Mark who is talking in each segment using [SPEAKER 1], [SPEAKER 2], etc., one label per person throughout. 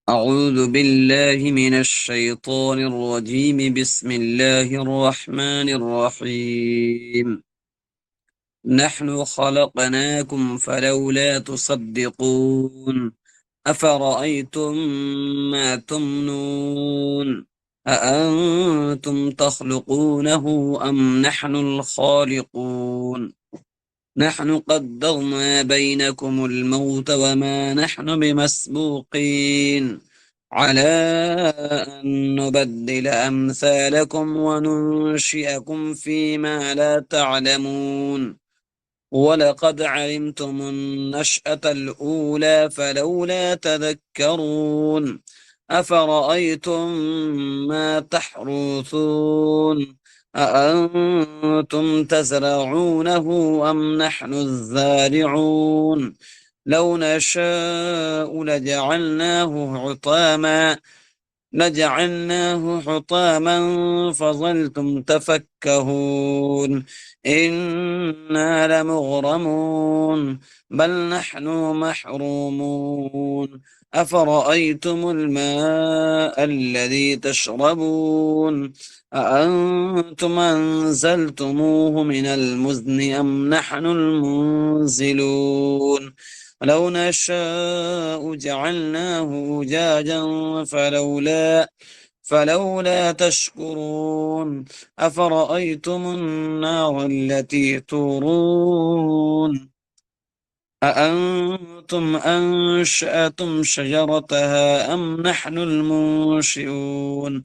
[SPEAKER 1] أعوذ بالله من الشيطان الرجيم بسم الله الرحمن الرحيم نحن خلقناكم فلولا تصدقون أفرأيتم ما تمنون أأنتم تخلقونه أم نحن الخالقون نحن قدرنا بينكم الموت وما نحن بمسبوقين على أن نبدل أمثالكم وننشئكم فيما لا تعلمون وَلَقَدْ عَلِمْتُمُ النَّشْأَةَ الْأُولَى فَلَوْلَا تَذَكَّرُونَ أَفَرَأَيْتُم مَّا تَحْرُثُونَ أَأَنتُمْ تَزْرَعُونَهُ أَمْ نَحْنُ الزَّارِعُونَ لَوْ نَشَاءُ لَجَعَلْنَاهُ حُطَامًا فَظَلْتُمْ تَفَكَّهُونَ إِنَّا لَمُغْرَمُونَ بَلْ نَحْنُ مَحْرُومُونَ أَفَرَأَيْتُمُ الْمَاءَ الَّذِي تَشْرَبُونَ أَأَنتُمْ أَنزَلْتُمُوهُ مِنَ الْمُزْنِ أَمْ نَحْنُ الْمُنزِلُونَ لو نشاء جعلناه أجاجا فلولا تشكرون أفرأيتم النار التي تورون أأنتم أنشأتم شجرتها أم نحن المنشئون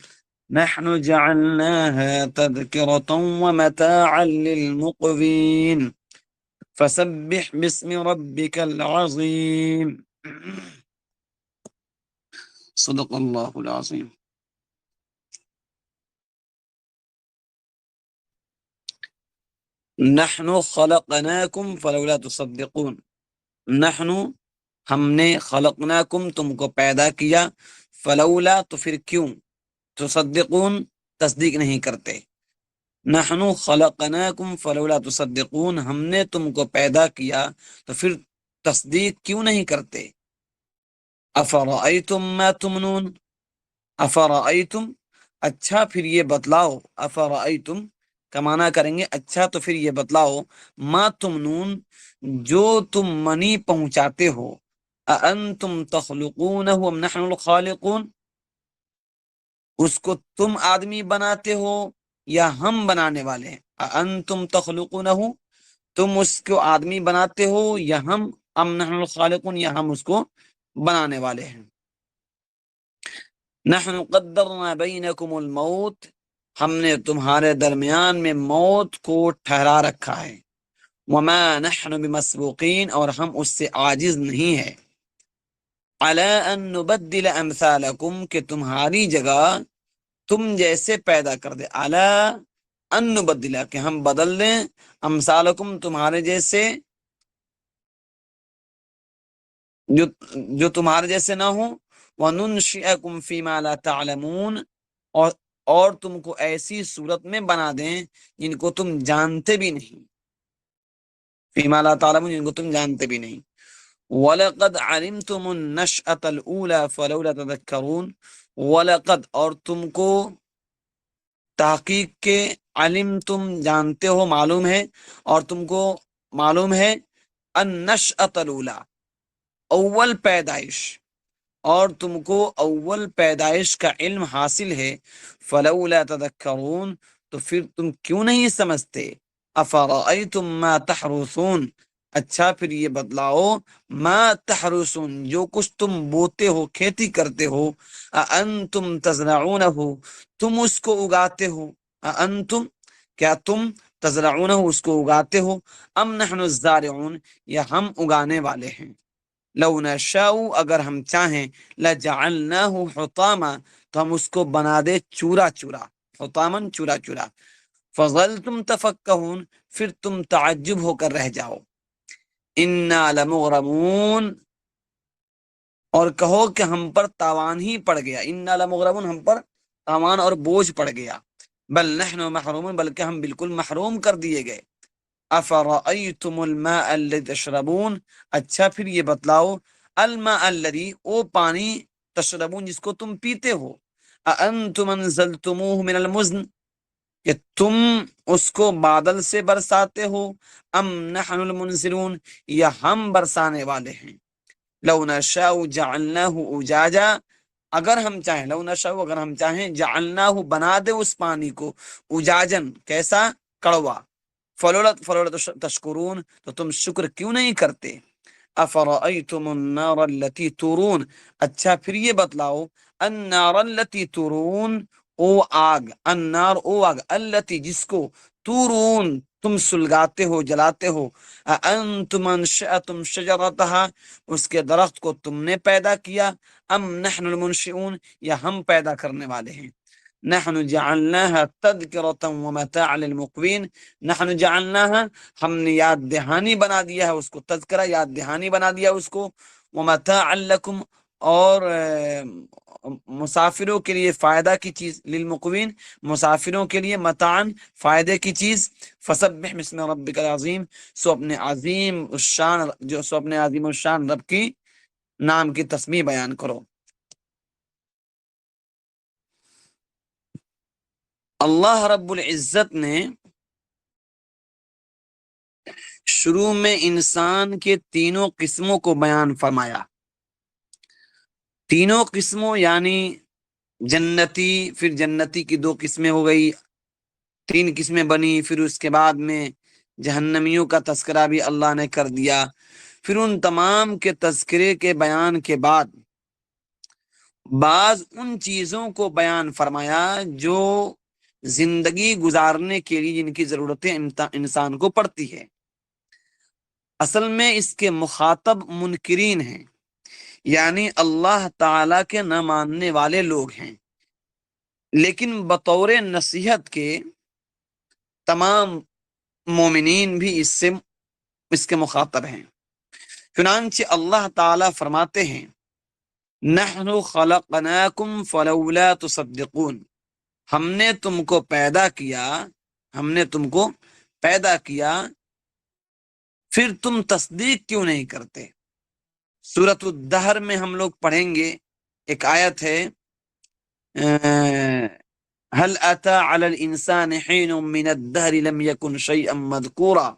[SPEAKER 1] نحن جعلناها تذكرة ومتاعا للمقوين فسبح باسم ربك العظيم صدق اللہ العظیم. نحن خلقناکم فلولا تصدقون. نحن ہم نے خلقناکم تم کو پیدا کیا، فلولا تو پھر کیوں، تصدقون تصدیق نہیں کرتے. نحن خلقناکم فلولا تصدقون ہم نے تم کو پیدا کیا تو پھر تصدیق کیوں نہیں کرتے. افرأیتم ما تمنون، افرأیتم اچھا پھر یہ بتلاؤ، افرأیتم کا معنی کریں گے اچھا تو پھر یہ بتلاؤ، ما تمنون جو تم منی پہنچاتے ہو، اانتم تخلقونہ ام نحن الخالقون اس کو تم آدمی بناتے ہو یا ہم بنانے والے ہیں. اانتم تخلقونہ تم اس کو آدمی بناتے ہو یا ہم، ام نحن الخالقون یا ہم اس کو بنانے والے ہیں. نحن قدرنا بینکم الموت ہم نے تمہارے درمیان میں موت کو ٹھہرا رکھا ہے. وما نحن بمسبوقین اور ہم اس سے عاجز نہیں ہے. علی ان نبدل امثالکم کہ تمہاری جگہ تم جیسے پیدا کر دے. علی ان نبدل کہ ہم بدل دیں، امثالکم تمہارے جیسے جو تمہارے جیسے نہ ہوں. وَنُنْشِئَكُمْ فِي مَا لَا تَعْلَمُونَ اور تم کو ایسی صورت میں بنا دیں جن کو تم جانتے بھی نہیں. فِي مَا لَا تَعْلَمُونَ جن کو تم جانتے بھی نہیں. وَلَقَدْ عَلِمْتُمُ النَّشْأَةَ الْأُولَى فَلَوْلَا تَذَكَّرُونَ وَلَقَدْ اور تم کو تحقیق کے علمتم جانتے ہو، معلوم ہے، اور تم کو معلوم ہے النشأۃ الاولی اول پیدائش، اور تم کو اول پیدائش کا علم حاصل ہے. فلولا تذکرون تو پھر تم کیوں نہیں سمجھتے. افرأیتم ما تحرثون اچھا پھر یہ بتلاؤ، ما تحرثون جو کچھ تم بوتے ہو، کھیتی کرتے ہو. اانتم تزرعونہ تم اس کو اگاتے ہو، اانتم کیا تم تزرعونہ اس کو اگاتے ہو، ام نحن الزارعون یا ہم اگانے والے ہیں. لو نشاء اگر ہم چاہیں، لجعلناہ حطاما تو ہم اس کو بنا دے چورا چورا، حطامن چورا چورا. فظلتم تفکہون پھر تم تعجب ہو کر رہ جاؤ. انا لمغرمون اور کہو کہ ہم پر تاوان ہی پڑ گیا. انا لمغرمون ہم پر تاوان اور بوجھ پڑ گیا. بل نحن محرومون بلکہ ہم بالکل محروم کر دیے گئے. افرأیتم الماء الذی تشربون اچھا پھر یہ بتلاؤ، الماء الذی، او پانی، تشربون جس کو تم پیتے ہو، اانتم انزلتموہ من المزن، کہ تم اس کو بادل سے برساتے ہو، ام نحن المنزلون، یا ہم برسانے والے ہیں، لو نشاء جعلناہ اجاجا، اگر ہم چاہیں، لو نشاء اگر ہم چاہیں، جعلناہ بنا دے اس پانی کو، اجاجن کیسا، کڑوا، فلولا تشکرون، تو تم شکر کیوں نہیں کرتے، افرأیتم النار التي تورون، اچھا پھر یہ بتلاؤ، النار التي تورون، او آگ، النار او آگ، التي جس کو، تورون تم سلگاتے ہو، جلاتے ہو، انتم انشأتم شجرتها، اس کے درخت کو تم نے پیدا کیا، ام نحن المنشئون، یا ہم پیدا کرنے والے ہیں، نحن جعلناها تذکرة ومتاعا للمقوین، نحن جعلناها، ہم نے یاد دہانی بنا دیا ہے اس کو، تذکرہ یاد دہانی بنا دیا اس کو، ومتاعا لکم، اور مسافروں کے لیے فائدہ کی چیز، للمقوین مسافروں کے لیے، متاعن فائدے کی چیز، فسبح بسم ربک العظیم، سو اپنے عظیم الشان، سو اپنے عظیم الشان رب کی نام کی تسبیح بیان کرو۔ اللہ رب العزت نے شروع میں انسان کے تینوں قسموں کو بیان فرمایا، تینوں قسموں یعنی جنتی، پھر جنتی کی دو قسمیں ہو گئی، تین قسمیں بنی، پھر اس کے بعد میں جہنمیوں کا تذکرہ بھی اللہ نے کر دیا، پھر ان تمام کے تذکرے کے بیان کے بعد بعض ان چیزوں کو بیان فرمایا جو زندگی گزارنے کے لیے جن کی ضرورتیں انسان کو پڑتی ہے۔ اصل میں اس کے مخاطب منکرین ہیں، یعنی اللہ تعالی کے نہ ماننے والے لوگ ہیں، لیکن بطور نصیحت کے تمام مومنین بھی اس کے مخاطب ہیں۔ چنانچہ اللہ تعالی فرماتے ہیں، نحن خلقناکم فلولا تصدقون، ہم نے تم کو پیدا کیا، ہم نے تم کو پیدا کیا، پھر تم تصدیق کیوں نہیں کرتے۔ سورۃ الدہر میں ہم لوگ پڑھیں گے، ایک آیت ہے، هل اتى على الانسان حين من الدهر لم يكن شيئا مذكورا،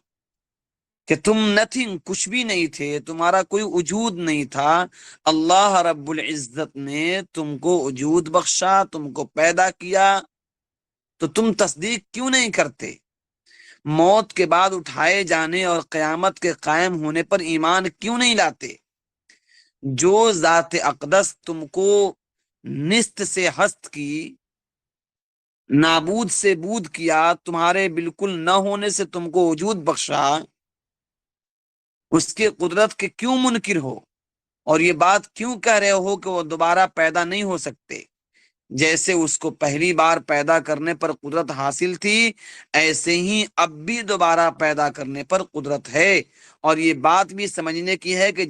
[SPEAKER 1] کہ تم نتھنگ، کچھ بھی نہیں تھے، تمہارا کوئی وجود نہیں تھا، اللہ رب العزت نے تم کو وجود بخشا، تم کو پیدا کیا، تو تم تصدیق کیوں نہیں کرتے، موت کے بعد اٹھائے جانے اور قیامت کے قائم ہونے پر ایمان کیوں نہیں لاتے، جو ذات اقدس تم کو نست سے ہست کی، نابود سے بود کیا، تمہارے بالکل نہ ہونے سے تم کو وجود بخشا، اس کے قدرت کے کیوں منکر ہو، اور یہ بات کیوں کہہ رہے ہو کہ وہ دوبارہ پیدا نہیں ہو سکتے، جیسے اس کو پہلی بار پیدا کرنے پر قدرت حاصل تھی، ایسے ہی اب بھی دوبارہ پیدا کرنے پر قدرت ہے، اور یہ بات بھی سمجھنے کی ہے کہ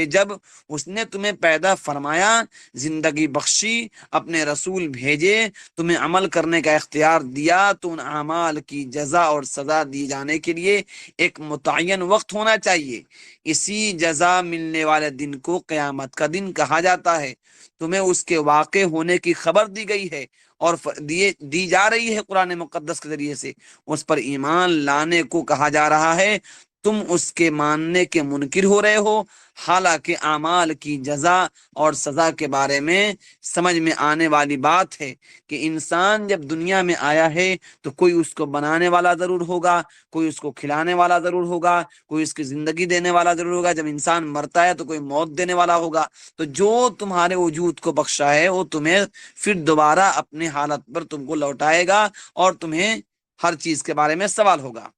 [SPEAKER 1] جب اس نے تمہیں پیدا فرمایا، زندگی بخشی، اپنے رسول بھیجے، تمہیں عمل کرنے کا اختیار دیا، تو ان اعمال کی جزا اور سزا دی جانے کے لیے ایک متعین وقت ہونا چاہیے، اسی جزا ملنے والے دن کو قیامت کا دن کہا جاتا ہے، تمہیں اس کے واقع ہونے کی خبر دی گئی ہے اور دی جا رہی ہے قرآن مقدس کے ذریعے سے، اس پر ایمان لانے کو کہا جا رہا ہے، تم اس کے ماننے کے منکر ہو رہے ہو، حالانکہ اعمال کی جزا اور سزا کے بارے میں سمجھ میں آنے والی بات ہے کہ انسان جب دنیا میں آیا ہے تو کوئی اس کو بنانے والا ضرور ہوگا، کوئی اس کو کھلانے والا ضرور ہوگا، کوئی اس کی زندگی دینے والا ضرور ہوگا، جب انسان مرتا ہے تو کوئی موت دینے والا ہوگا، تو جو تمہارے وجود کو بخشا ہے وہ تمہیں پھر دوبارہ اپنے حالت پر تم کو لوٹائے گا، اور تمہیں ہر چیز کے بارے میں سوال ہوگا۔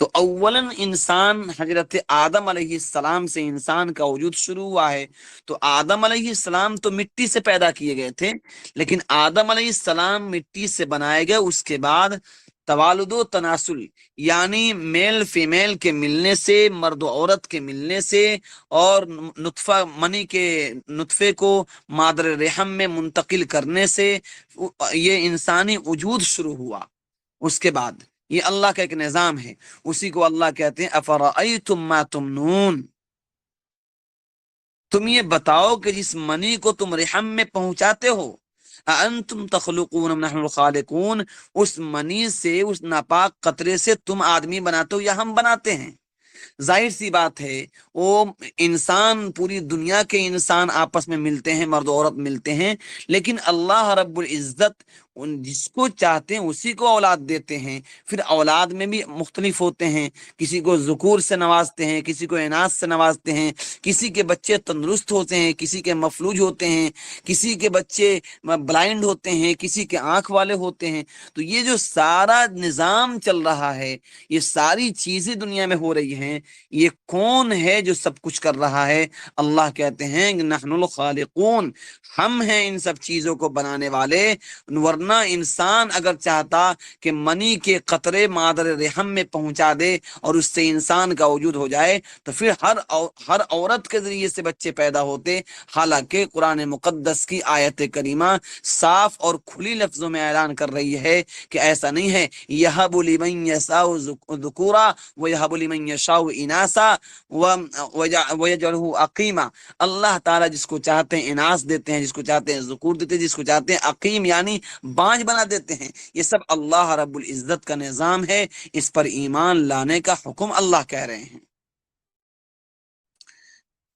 [SPEAKER 1] تو اولاً انسان، حضرت آدم علیہ السلام سے انسان کا وجود شروع ہوا ہے، تو آدم علیہ السلام تو مٹی سے پیدا کیے گئے تھے، لیکن آدم علیہ السلام مٹی سے بنائے گئے، اس کے بعد توالد و تناسل، یعنی میل فیمیل کے ملنے سے، مرد و عورت کے ملنے سے، اور نطفہ منی کے نطفے کو مادر رحم میں منتقل کرنے سے یہ انسانی وجود شروع ہوا۔ اس کے بعد یہ اللہ کا ایک نظام ہے، اسی کو اللہ کہتے ہیں افرأیتم ما تمنون، تم یہ بتاؤ کہ جس منی کو تم رحم میں پہنچاتے ہو، انتم تخلقون ام نحن الخالقون، اس منی سے، اس ناپاک قطرے سے تم آدمی بناتے ہو یا ہم بناتے ہیں؟ ظاہر سی بات ہے، وہ انسان، پوری دنیا کے انسان آپس میں ملتے ہیں، مرد و عورت ملتے ہیں، لیکن اللہ رب العزت جس کو چاہتے ہیں اسی کو اولاد دیتے ہیں۔ پھر اولاد میں بھی مختلف ہوتے ہیں، کسی کو ذکور سے نوازتے ہیں، کسی کو اناث سے نوازتے ہیں، کسی کے بچے تندرست ہوتے ہیں، کسی کے مفلوج ہوتے ہیں، کسی کے بچے بلائنڈ ہوتے ہیں، کسی کے آنکھ والے ہوتے ہیں۔ تو یہ جو سارا نظام چل رہا ہے، یہ ساری چیزیں دنیا میں ہو رہی ہیں، یہ کون ہے جو سب کچھ کر رہا ہے؟ اللہ کہتے ہیں کہ نحن الخالقون، ہم ہیں ان سب چیزوں کو بنانے والے۔ ورنہ انسان اگر چاہتا کہ منی کے قطرے مادر رحم میں پہنچا دے اور اس سے انسان کا وجود ہو جائے، تو پھر ہر عورت کے ذریعے سے بچے پیدا ہوتے۔ حالانکہ قرآن مقدس کی آیت کریمہ صاف اور کھلی لفظوں میں اعلان کر رہی ہے کہ ایسا نہیں ہے۔ یہب لمن یشاء ذکورا ویہب لمن یشاء اناثا ویجعلہ عقیما، اللہ تعالیٰ جس کو چاہتے ہیں اناث دیتے ہیں، جس کو چاہتے ہیں ذکور دیتے ہیں، جس کو چاہتے ہیں عقیم یعنی بانج بنا دیتے ہیں۔ یہ سب اللہ رب العزت کا نظام ہے، اس پر ایمان لانے کا حکم اللہ کہہ رہے ہیں۔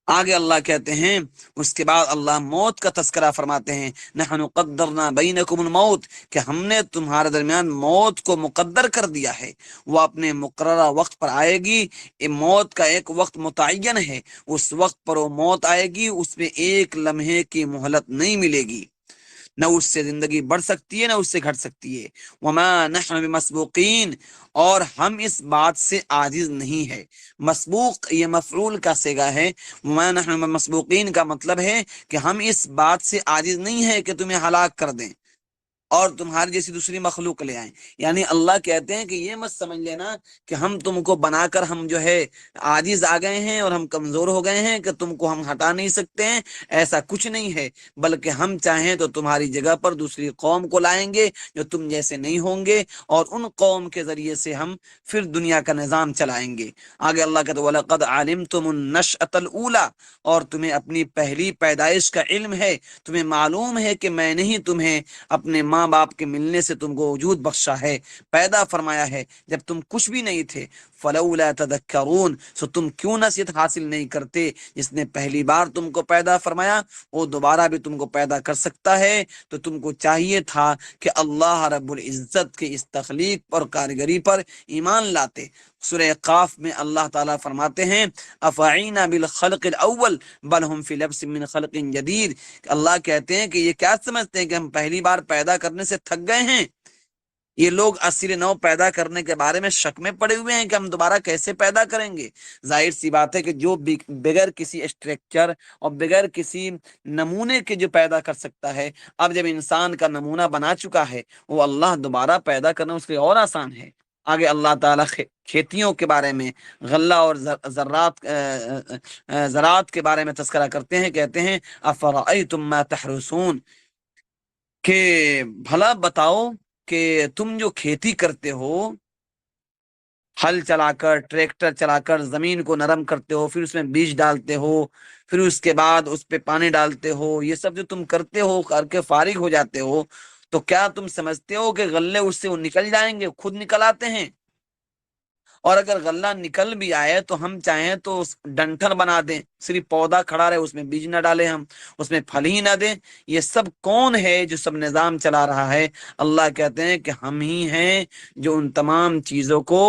[SPEAKER 1] آگے اللہ کہتے ہیں، اس کے بعد اللہ موت کا تذکرہ فرماتے ہیں، نحن قدرنا بینکم الموت، کہ ہم نے تمہارے درمیان موت کو مقدر کر دیا ہے، وہ اپنے مقررہ وقت پر آئے گی۔ یہ موت کا ایک وقت متعین ہے، اس وقت پر وہ موت آئے گی، اس میں ایک لمحے کی مہلت نہیں ملے گی، نہ اس سے زندگی بڑھ سکتی ہے نہ اس سے گھٹ سکتی ہے۔ وما نحن بمسبوقین، اور ہم اس بات سے عاجز نہیں ہے۔ مسبوق یہ مفعول کا صیغہ ہے، وما نحن بمسبوقین کا مطلب ہے کہ ہم اس بات سے عاجز نہیں ہے کہ تمہیں ہلاک کر دیں اور تمہاری جیسی دوسری مخلوق لے آئیں۔ یعنی اللہ کہتے ہیں کہ یہ مت سمجھ لینا کہ ہم تم کو بنا کر ہم جو ہے عاجز آ گئے ہیں اور ہم کمزور ہو گئے ہیں کہ تم کو ہم ہٹا نہیں سکتے ہیں، ایسا کچھ نہیں ہے، بلکہ ہم چاہیں تو تمہاری جگہ پر دوسری قوم کو لائیں گے جو تم جیسے نہیں ہوں گے، اور ان قوم کے ذریعے سے ہم پھر دنیا کا نظام چلائیں گے۔ آگے اللہ کہتے ہیں وَلَقَدْ عَلِمْتُمُ النَّشْأَةَ الْأُولَىٰ، اور تمہیں اپنی پہلی پیدائش کا علم ہے، تمہیں معلوم ہے کہ میں نے ہی تمہیں اپنے ماں باپ کے ملنے سے تم کو وجود بخشا ہے، پیدا فرمایا ہے جب تم کچھ بھی نہیں تھے۔ فلولا تذکرون، سو تم کیوں نصیحت حاصل نہیں کرتے؟ جس نے پہلی بار تم کو پیدا فرمایا وہ دوبارہ بھی تم کو پیدا کر سکتا ہے، تو تم کو چاہیے تھا کہ اللہ رب العزت کے اس تخلیق اور کارگری پر ایمان لاتے۔ سورہ قاف میں اللہ تعالیٰ فرماتے ہیں افعینا بالخلق الاول بل ہم فی لبس من خلق جدید، اللہ کہتے ہیں کہ یہ کیا سمجھتے ہیں کہ ہم پہلی بار پیدا کرنے سے تھک گئے ہیں؟ یہ لوگ اصل نو پیدا کرنے کے بارے میں شک میں پڑے ہوئے ہیں کہ ہم دوبارہ کیسے پیدا کریں گے۔ ظاہر سی بات ہے کہ جو بغیر کسی اسٹرکچر اور بغیر کسی نمونے کے جو پیدا کر سکتا ہے، اب جب انسان کا نمونہ بنا چکا ہے، وہ اللہ دوبارہ پیدا کرنا اس کے اور آسان ہے۔ آگے اللہ تعالیٰ کھیتیوں کے بارے میں، غلہ اور زراعت کے بارے میں تذکرہ کرتے ہیں، کہتے ہیں افرأیتم ما تحرثون، کہ بھلا بتاؤ کہ تم جو کھیتی کرتے ہو، ہل چلا کر، ٹریکٹر چلا کر زمین کو نرم کرتے ہو، پھر اس میں بیج ڈالتے ہو، پھر اس کے بعد اس پہ پانی ڈالتے ہو، یہ سب جو تم کرتے ہو کر کے فارغ ہو جاتے ہو، تو کیا تم سمجھتے ہو کہ غلے اس سے وہ نکل جائیں گے؟ خود نکل آتے ہیں۔ اور اگر غلہ نکل بھی آئے تو ہم چاہیں تو ڈنٹر بنا دیں، صرف پودا کھڑا رہے، اس میں بیج نہ ڈالیں، ہم اس میں پھل ہی نہ دیں۔ یہ سب کون ہے جو سب نظام چلا رہا ہے؟ اللہ کہتے ہیں کہ ہم ہی ہیں جو ان تمام چیزوں کو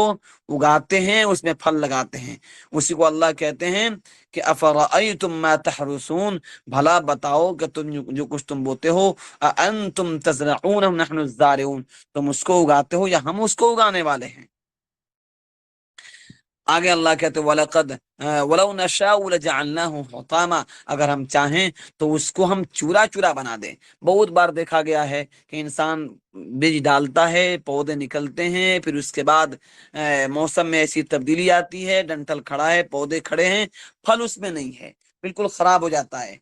[SPEAKER 1] اگاتے ہیں، اس میں پھل لگاتے ہیں۔ اسی کو اللہ کہتے ہیں کہ افرأیتم ما تحرثون، بھلا بتاؤ کہ تم جو کچھ تم بوتے ہو، اانتم تزرعون ام نحن الزارعون، تم اس کو اگاتے ہو یا ہم اس کو اگانے والے ہیں؟ آگے اللہ کہتے وَلَقَدْ وَلَوْ نَشَاءُ لَجَعَلْنَاهُ حُطَامًا، اگر ہم چاہیں تو اس کو ہم چورا چورا بنا دیں۔ بہت بار دیکھا گیا ہے کہ انسان بیج ڈالتا ہے، پودے نکلتے ہیں، پھر اس کے بعد موسم میں ایسی تبدیلی آتی ہے، ڈنٹل کھڑا ہے، پودے کھڑے ہیں، پھل اس میں نہیں ہے، بالکل خراب ہو جاتا ہے۔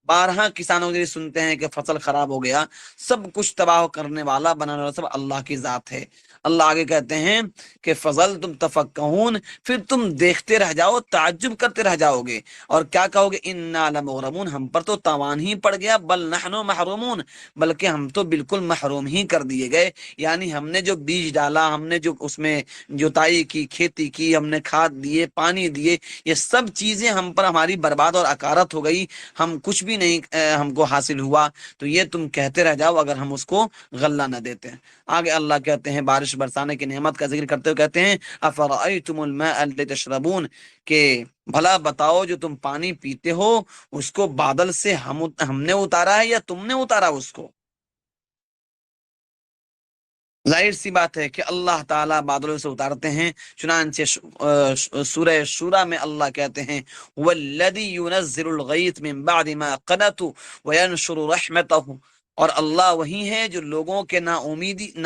[SPEAKER 1] بارہا کسانوں سے سنتے ہیں کہ فصل خراب ہو گیا۔ سب کچھ تباہ کرنے والا، بنانے والا سب اللہ کی ذات ہے۔ اللہ آگے کہتے ہیں کہ فضل تم تفکہون، پھر تم دیکھتے رہ جاؤ، تعجب کرتے رہ جاؤ گے، اور کیا کہو گے؟ انا لمغرمون، ہم پر تو تاوان ہی پڑ گیا، بل نحن محرومون، بلکہ ہم تو بالکل محروم ہی کر دیے گئے۔ یعنی ہم نے جو بیج ڈالا، ہم نے جو اس میں جوتائی کی، کھیتی کی، ہم نے کھاد دیے، پانی دیے، یہ سب چیزیں ہم پر ہماری برباد اور اکارت ہو گئی، ہم کچھ بھی نہیں ہم کو حاصل ہوا۔ تو یہ تم کہتے رہ جاؤ اگر ہم اس کو غلہ نہ دیتے ہیں۔ آگے اللہ کہتے ہیں بارش برسانے کی نعمت کا ذکر کرتے ہوئے کہتے ہیں افرأیتم الماء الذی تشربون، کہ بھلا بتاؤ جو تم پانی پیتے ہو اس کو بادل سے ہم نے اتارا ہے یا تم نے اتارا اس کو؟ ظاہر سی بات ہے کہ اللہ تعالیٰ بادلوں سے اتارتے ہیں، چنانچہ سورہ شورى میں اللہ کہتے ہیں والذی ينزل الغیث من بعد ما قنطوا وینشر رحمتہ، اور اللہ وہی ہے جو لوگوں کے نا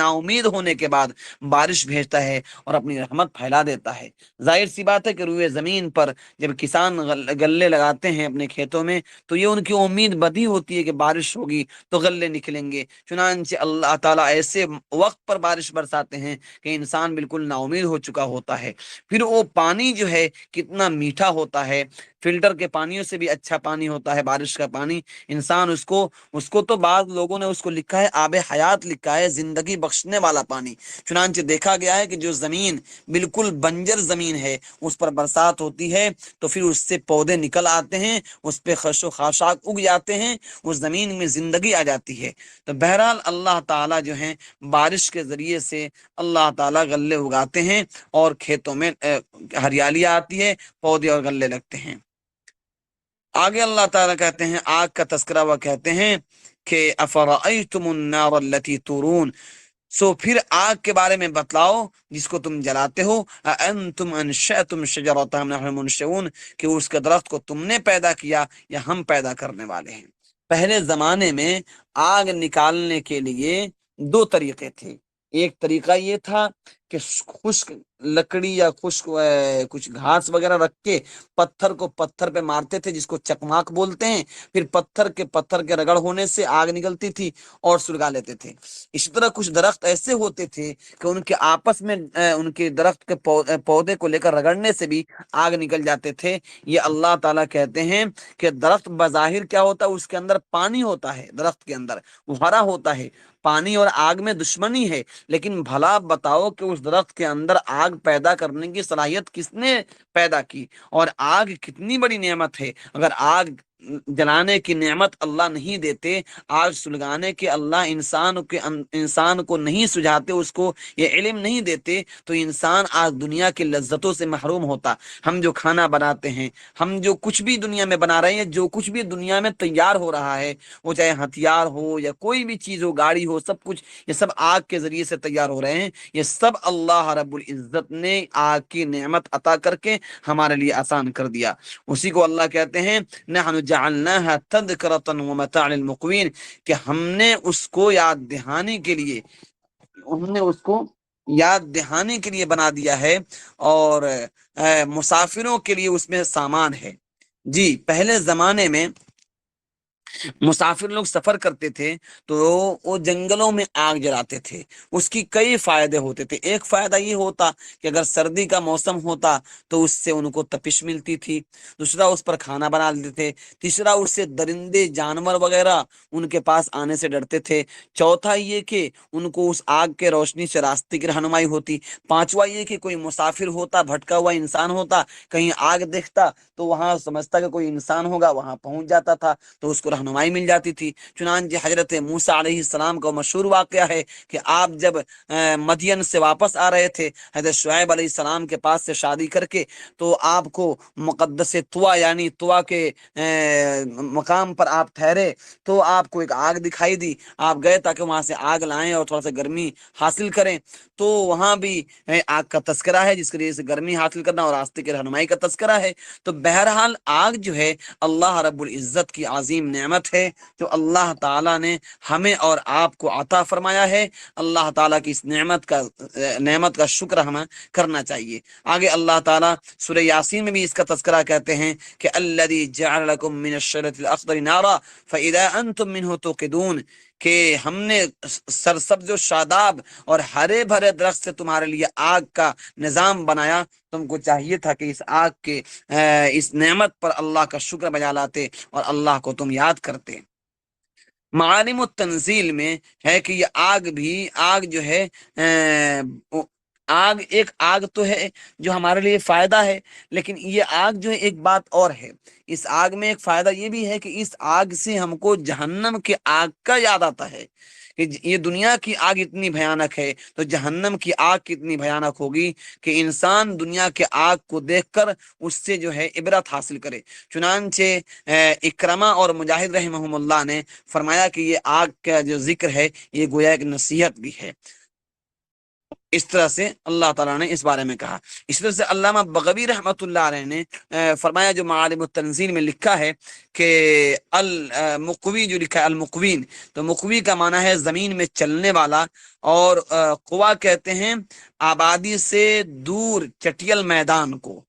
[SPEAKER 1] امید ہونے کے بعد بارش بھیجتا ہے اور اپنی رحمت پھیلا دیتا ہے۔ ظاہر سی بات ہے کہ روئے زمین پر جب کسان غلے لگاتے ہیں اپنے کھیتوں میں تو یہ ان کی امید بدی ہوتی ہے کہ بارش ہوگی تو غلے نکلیں گے، چنانچہ اللہ تعالیٰ ایسے وقت پر بارش برساتے ہیں کہ انسان بالکل نا امید ہو چکا ہوتا ہے، پھر وہ پانی جو ہے کتنا میٹھا ہوتا ہے، فلٹر کے پانیوں سے بھی اچھا پانی ہوتا ہے بارش کا پانی، انسان اس کو تو بعض لوگوں نے اس کو لکھا ہے آب حیات، لکھا ہے زندگی بخشنے والا پانی۔ چنانچہ دیکھا گیا ہے کہ جو زمین بالکل بنجر زمین ہے اس پر برسات ہوتی ہے تو پھر اس سے پودے نکل آتے ہیں، اس پہ خش و خاشاک اگ جاتے ہیں، اس زمین میں زندگی آ جاتی ہے۔ تو بہرحال اللہ تعالیٰ جو ہیں بارش کے ذریعے سے اللہ تعالیٰ غلے اگاتے ہیں اور کھیتوں میں ہریالی آتی ہے، پودے اور غلے لگتے ہیں۔ آگے اللہ تعالیٰ کہتے ہیں آگ کا تذکرہ، وہ کہتے ہیں کہ افرأیتم النار التي تورون، سو پھر آگ کے بارے میں بتلاؤ جس کو تم جلاتے ہو، اانتم انشأتم شجرتها ام نحن المنشئون، کہ اس کے درخت کو تم نے پیدا کیا یا ہم پیدا کرنے والے ہیں۔ پہلے زمانے میں آگ نکالنے کے لیے دو طریقے تھے، ایک طریقہ یہ تھا کہ خشک لکڑی یا خشک کچھ گھاس وغیرہ رکھ کے پتھر کو پتھر پہ مارتے تھے جس کو چکماک بولتے ہیں، پھر پتھر کے رگڑ ہونے سے آگ نکلتی تھی اور سلگا لیتے تھے۔ اسی طرح کچھ درخت ایسے ہوتے تھے کہ ان کے آپس میں ان کے درخت کے پودے کو لے کر رگڑنے سے بھی آگ نکل جاتے تھے۔ یہ اللہ تعالیٰ کہتے ہیں کہ درخت بظاہر کیا ہوتا ہے، اس کے اندر پانی ہوتا ہے، درخت کے اندر وہ ہرا ہوتا ہے، پانی اور آگ میں دشمنی ہے، لیکن بھلا بتاؤ کہ اس درخت کے اندر آگ پیدا کرنے کی صلاحیت کس نے پیدا کی، اور آگ کتنی بڑی نعمت ہے۔ اگر آگ جلانے کی نعمت اللہ نہیں دیتے، آگ سلگانے کے اللہ انسان کو نہیں سجھاتے، اس کو یہ علم نہیں دیتے، تو انسان آج دنیا کی لذتوں سے محروم ہوتا۔ ہم جو کھانا بناتے ہیں، ہم جو کچھ بھی دنیا میں بنا رہے ہیں، جو کچھ بھی دنیا میں تیار ہو رہا ہے، وہ چاہے ہتھیار ہو یا کوئی بھی چیز ہو، گاڑی ہو، سب کچھ یہ سب آگ کے ذریعے سے تیار ہو رہے ہیں۔ یہ سب اللہ رب العزت نے آگ کی نعمت عطا کر کے ہمارے لیے آسان کر دیا۔ اسی کو اللہ کہتے ہیں نحن جعلناها تذکرۃ ومتاع للمقوین، کہ ہم نے اس کو یاد دہانی کے لیے بنا دیا ہے، اور مسافروں کے لیے اس میں سامان ہے۔ جی، پہلے زمانے میں مسافر لوگ سفر کرتے تھے تو وہ جنگلوں میں آگ جلاتے تھے، اس کی کئی فائدے ہوتے تھے۔ ایک فائدہ یہ ہوتا کہ اگر سردی کا موسم ہوتا تو اس سے ان کو تپش ملتی تھی، دوسرا اس پر کھانا بنا لیتے تھے، تیسرا اس سے درندے جانور وغیرہ ان کے پاس آنے سے ڈرتے تھے، چوتھا یہ کہ ان کو اس آگ کے روشنی سے راستے کی رہنمائی ہوتی، پانچواں یہ کہ کوئی مسافر ہوتا، بھٹکا ہوا انسان ہوتا، کہیں آگ دیکھتا تو وہاں سمجھتا کہ کوئی انسان ہوگا، وہاں پہنچ جاتا تھا تو اس کو رہنمائی مل جاتی تھی۔ چنانچہ حضرت موسیٰ علیہ السلام کا مشہور واقعہ ہے کہ آپ جب مدین سے واپس آ رہے تھے حضرت شعیب علیہ السلام کے پاس سے شادی کر کے، تو آپ کو مقدس طوا یعنی طوا کے مقام پر آپ ٹھہرے تو آپ کو ایک آگ دکھائی دی، آپ گئے تاکہ وہاں سے آگ لائیں اور تھوڑا سا گرمی حاصل کریں، تو وہاں بھی آگ کا تذکرہ ہے جس کے لیے سے گرمی حاصل کرنا اور راستے کی رہنمائی کا تذکرہ ہے۔ تو بہرحال آگ جو ہے اللہ رب العزت کی عظیم نعمت ہے جو اللہ تعالیٰ نے ہمیں اور آپ کو عطا فرمایا ہے۔ اللہ تعالیٰ کی اس نعمت کا شکر ہمیں کرنا چاہیے۔ آگے اللہ تعالیٰ سورہ یاسین میں بھی اس کا تذکرہ کہتے ہیں کہ الذی جعل لکم من الشجرۃ الاخضر نارا فاذا انتم منہ توقدون، کہ ہم نے سرسبز و شاداب اور ہرے بھرے درخت سے تمہارے لیے آگ کا نظام بنایا، تم کو چاہیے تھا کہ اس آگ کے اس نعمت پر اللہ کا شکر بجا لاتے اور اللہ کو تم یاد کرتے۔ معالم التنزیل میں ہے کہ یہ آگ بھی، آگ جو ہے آگ ایک آگ تو ہے جو ہمارے لیے فائدہ ہے، لیکن یہ آگ جو ہے ایک بات اور ہے، اس آگ میں ایک فائدہ یہ بھی ہے کہ اس آگ سے ہم کو جہنم کی آگ کا یاد آتا ہے کہ یہ دنیا کی آگ اتنی بھیانک ہے تو جہنم کی آگ کتنی بھیانک ہوگی، کہ انسان دنیا کے آگ کو دیکھ کر اس سے جو ہے عبرت حاصل کرے۔ چنانچہ اکرمہ اور مجاہد رحمہم اللہ نے فرمایا کہ یہ آگ کا جو ذکر ہے یہ گویا ایک نصیحت بھی ہے۔ اس طرح سے اللہ تعالیٰ نے اس بارے میں کہا۔ اس طرح سے علامہ بغوی رحمۃ اللہ علیہ نے فرمایا، جو معالم التنزیل میں لکھا ہے کہ المقوی، جو لکھا ہے المقوین، تو مقوی کا معنی ہے زمین میں چلنے والا، اور قوا کہتے ہیں آبادی سے دور چٹیل میدان کو۔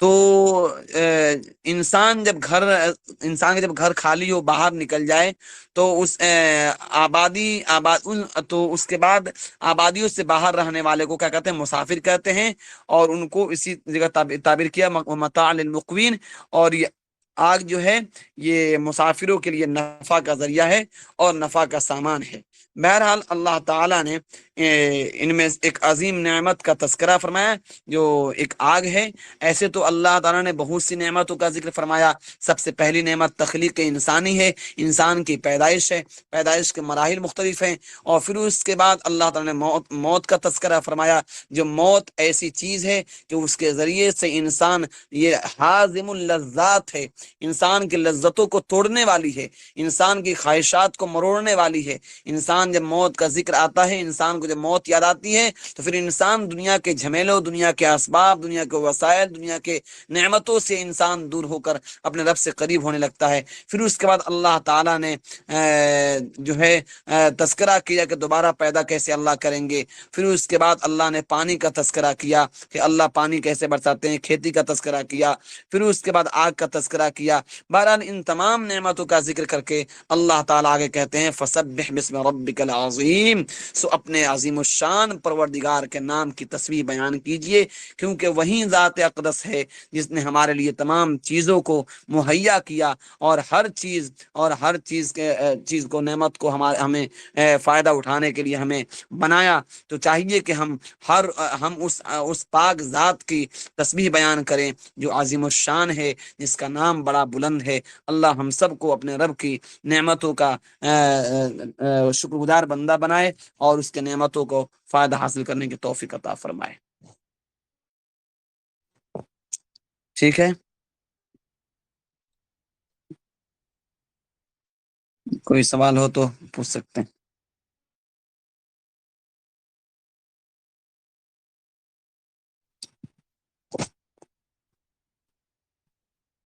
[SPEAKER 1] تو انسان کا جب گھر خالی ہو، باہر نکل جائے، تو اس تو اس کے بعد آبادیوں سے باہر رہنے والے کو کیا کہتے ہیں؟ مسافر کہتے ہیں، اور ان کو اسی جگہ تعبیر کیا متاع للمقوین۔ اور یہ آگ جو ہے یہ مسافروں کے لیے نفع کا ذریعہ ہے اور نفع کا سامان ہے۔ بہرحال اللہ تعالیٰ نے ان میں ایک عظیم نعمت کا تذکرہ فرمایا جو ایک آگ ہے۔ ایسے تو اللہ تعالیٰ نے بہت سی نعمتوں کا ذکر فرمایا۔ سب سے پہلی نعمت تخلیق انسانی ہے، انسان کی پیدائش ہے، پیدائش کے مراحل مختلف ہیں، اور پھر اس کے بعد اللہ تعالیٰ نے موت کا تذکرہ فرمایا، جو موت ایسی چیز ہے کہ اس کے ذریعے سے انسان، یہ حازم اللذات ہے، انسان کی لذتوں کو توڑنے والی ہے، انسان کی خواہشات کو مروڑنے والی ہے۔ انسان جب موت کا ذکر آتا ہے، انسان کو جب موت یاد آتی ہے، تو پھر انسان دنیا کے جھمیلوں، دنیا کے اسباب، دنیا کے وسائل، دنیا کے نعمتوں سے انسان دور ہو کر اپنے رب سے قریب ہونے لگتا ہے۔ پھر اس کے بعد اللہ تعالیٰ نے جو ہے تذکرہ کیا کہ دوبارہ پیدا کیسے اللہ کریں گے۔ پھر اس کے بعد اللہ نے پانی کا تذکرہ کیا کہ اللہ پانی کیسے برساتے ہیں، کھیتی کا تذکرہ کیا۔ پھر اس کے بعد آگ کا تذکرہ کیا۔ بہرحال ان تمام نعمتوں کا ذکر کر کے اللہ تعالیٰ آگے کہتے ہیں فسبح بسم ربک العظیم، سو اپنے عظیم الشان پروردگار کے نام کی تسبیح بیان کیجئے، کیونکہ وہی ذات اقدس ہے جس نے ہمارے لیے تمام چیزوں کو مہیا کیا، اور ہر چیز کو، نعمت کو ہمیں فائدہ اٹھانے کے لیے ہمیں بنایا۔ تو چاہیے کہ ہم اس پاک ذات کی تسبیح بیان کریں جو عظیم الشان ہے، جس کا نام بڑا بلند ہے۔ اللہ ہم سب کو اپنے رب کی نعمتوں کا شکر گزار بندہ بنائے، اور اس کے نعمتوں کو فائدہ حاصل کرنے کی توفیق عطا فرمائے۔ ٹھیک ہے، کوئی سوال ہو تو پوچھ سکتے ہیں۔